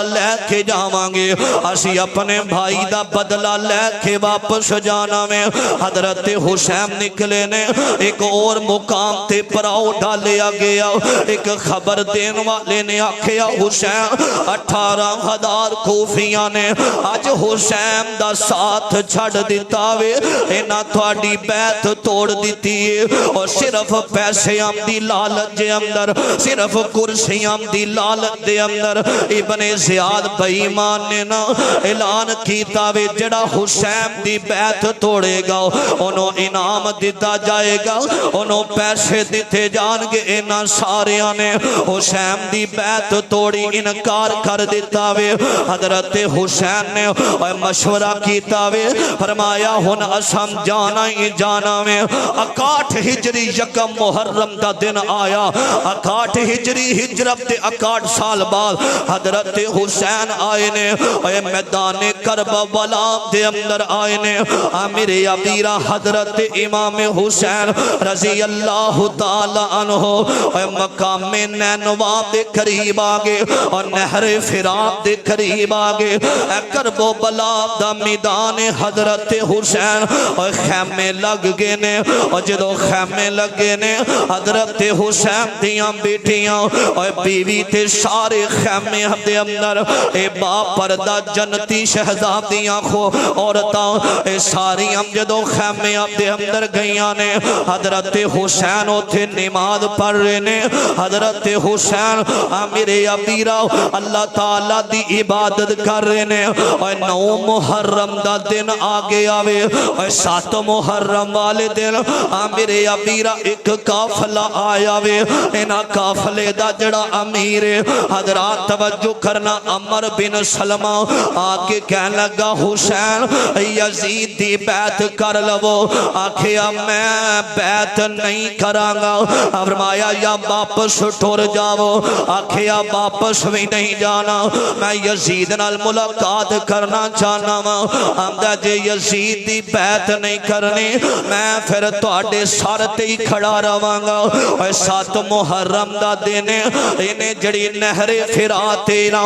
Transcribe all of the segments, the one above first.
لے کے جاواں گے اسی اپنے بھائی دا بدلہ لے کے واپس جانا میں حضرت حسین نکلے نے ایک اور مقام تے پراؤ ڈالیا گیا ایک خبر دین والے نے آکھیا حسین 18,000 کوفیاں نے آج حسین دا ساتھ چھڑ دیتا وے اینا تھوڑی بیعت توڑ دیتی ہے اور صرف پیسے ہم دی لالچ دے اندر صرف کرسی ہم دی لالچ دے اندر ابن زیاد بائیمان نے نا اعلان کیتا وے جڑا حسین دی بیعت توڑے گا انہوں انعام دیتا جائے گا انہوں پیسے دیتے جان گے اینا سارے آنے حسین دی بیعت توڑی انکار کر دیتا وے حضرت حسین نے مشورہ کیتا وے فرمایا ہن اسم جانا ہی جانا میں 61 ہجری یکم محرم دا دن آیا 61 ہجری ہجرت دے 61 سال بعد حضرت حسین آئے نے میدان کربلا دے اندر آئے نے امیر ابیرہ حضرت امام حسین رضی اللہ تعالی عنہ مقام نینوا دے قریب آگے اور نہر فرات دے قریب آگے کربلا دا میدان حضرت حسین اور خیمے لگ گئے نے اور جدو خیمے لگے نے حضرت حسین دیاں بیٹیاں اور بیوی تے سارے خیمے دے اندر اے با پردہ جنتی شہزادیاں خو عورتاں اے ساری ہم جدو خیمے دے اندر گئیاں نے حضرت حسین اتھے نماز پڑھ رہے نے حضرت حسین امیر ابیرہ اللہ تعالیٰ دی عبادت کر رہے نے اور 9 محرم دا دن آگے آوے اور 7 محرم والے دن امیر ابیرہ ایک کافلہ آیا وے اینا کافلے دا جڑا امیر حضرات توجہ کرنا عمر بن سلمہ آکے کہنے لگا حسین یزید دی بیعت کر لو آکھیا میں بیعت نہیں کرانگا فرمایا یا واپس ٹور جاؤ آکھیا واپس بھی نہیں جانا میں یزید نال ملاقات کرنا چاہنا آمدہ جے یزید دی بیعت نہیں کرنی میں پھر توڑے سارتے ہی کھڑا روانگا اور 7 محرم دا دینے انہیں جڑی نہر فراتے نا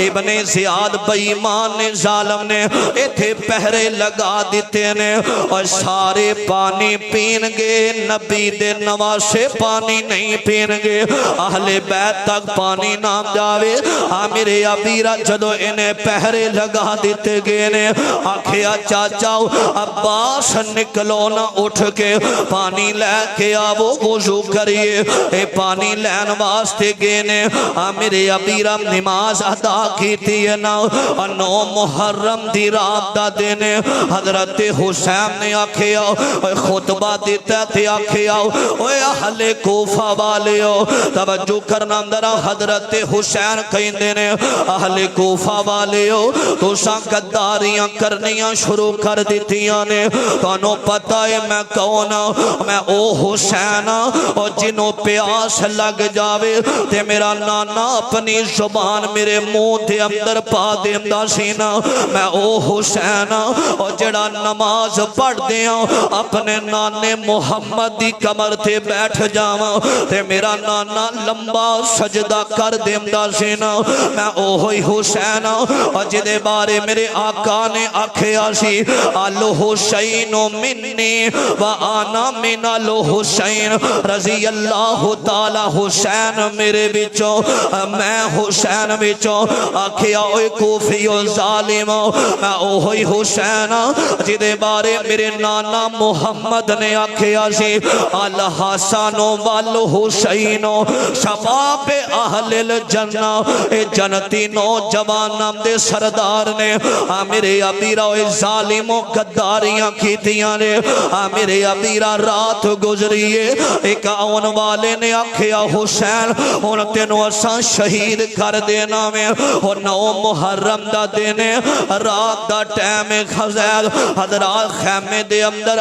ابن زیاد بائیمان نے ظالم نے اتھے پہرے لگا دیتے نے اور سارے پانی پین گے نبی دے نواسے پانی نہیں پین گے اہل بیت تک پانی نام جاوے امیر ابیرہ جدو انہیں پہرے لگا دیتے گے نے آکھیا چاچاؤ عباس نکلو نہ اٹھ کے پانی لے کے آو وضو کریے اے پانی لین واسطے گینے امیر ابیرہ نماز ادا کیتی ہے نا 9 محرم دی رات دا دینے حضرت حسین نے آکھیا خطبہ دیتا تھے آکھیا اوے اہل کوفہ والے ہو توجہ کرنا اندرہ حضرت حسین کہیں دینے اہل کوفہ والے ہو تو ساں قداریاں کرنیاں شروع کر دیتیاں نے تو انہوں پتہ ہے میں کون میں او حسین اور جنہوں پیاس لگ جاوے تے میرا نانا اپنی زبان میرے منہ دے اندر پا دیندہ سینا میں او حسین اور جڑا نماز پڑھ دیاں اپنے نانے محمد دی کمر تے بیٹھ جاواں تے میرا نانا لمبا سجدہ کر دیندہ سینا میں او ہوئی حسین اور جدے بارے میرے آقا نے آکھیا سی الحسین منی وآنا من الحسین رضی اللہ تعالی حسین میرے بچوں میں حسین بچوں آکھیا اوہ کوفی و ظالم میں اوہی حسین جدے بارے میرے نانا محمد نے آکھیا سی الحسن والحسین شباب اہل الجنہ اے جنتی نوجوان دے سردار نے میرے ابیرہ ظالم و قداریاں کیتیاں نے میرے ابیرہ رات گزریے ایک آن والے نے آکھیا حسین ان تینوں اساں شہید کر دینا میں اور 9 محرم دا دینے رات دا ٹیم خزید حضرات خیمے دے اندر